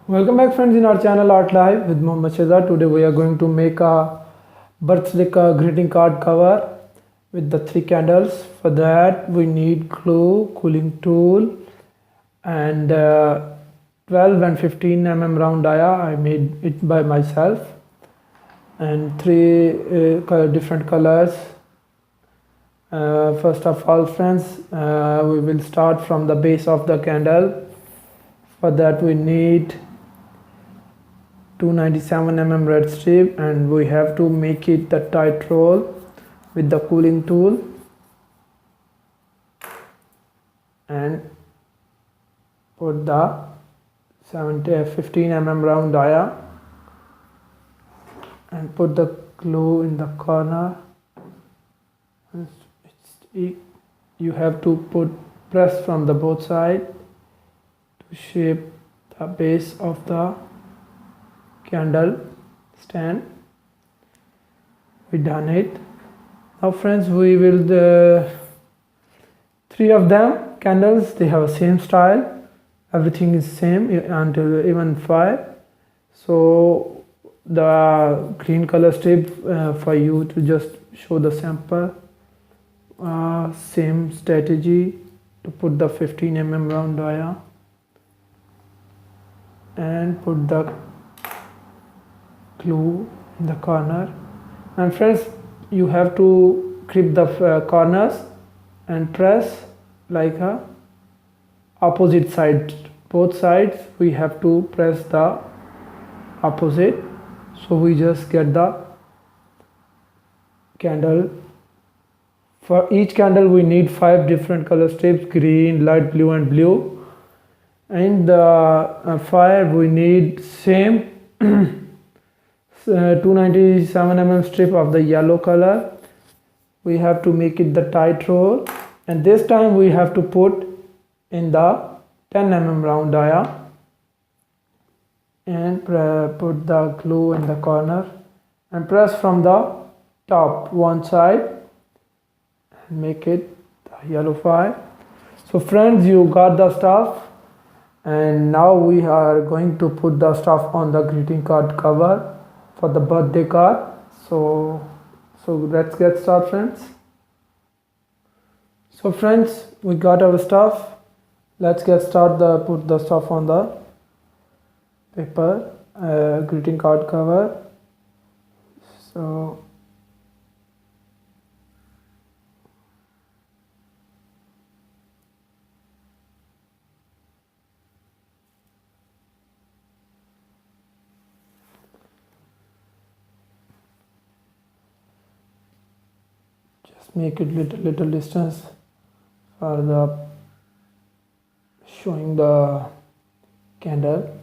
Welcome back friends in our channel Art Live with Mohammed Shahzad. Today we are going to make a birthday greeting card cover with the 3 candles. For that we need glue, cooling tool and 12 and 15 round dia. I made it by myself and 3 different colors. First of all friends, we will start from the base of the candle. For that we need 297 red strip and we have to make it the tight roll with the cooling tool and put the 15 round dia and put the glue in the corner. You have to press from the both side to shape the base of the candle stand. We done it. Now friends, we will 3 of them candles, they have the same style, everything is same until even 5. So the green color strip for you to just show the sample. Same strategy to put the 15 round dia and put the glue in the corner. And friends, you have to grip the corners and press like a opposite side. Both sides we have to press the opposite, so we just get the candle. For each candle we need 5 different color strips: green, light blue and blue. And the fire we need same 297 strip of the yellow color. We have to make it the tight roll, and this time we have to put in the 10 round dia and put the glue in the corner and press from the top one side and make it the yellow fire. So friends, you got the stuff, and now we are going to put the stuff on the greeting card cover for the birthday card. So let's get started friends. So friends, we got our stuff. Let's get started. Put the stuff on the paper greeting card cover. So make it little distance for the showing the candle.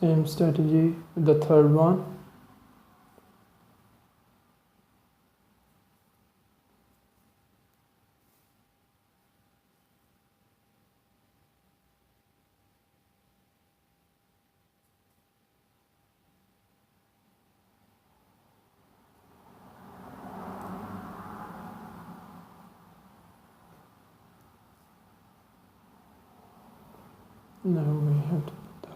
Same strategy with the third one. Now we have to put the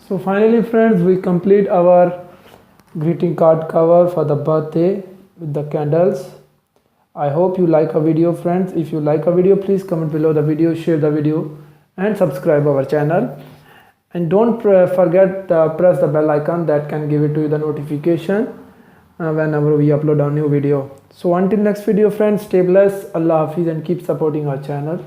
So finally friends, we complete our greeting card cover for the birthday with the candles. I hope you like our video friends. If you like our video, please comment below the video, share the video and subscribe our channel. And don't forget press the bell icon that can give it to you the notification whenever we upload a new video. So until next video friends, stay blessed, Allah Hafiz, and keep supporting our channel.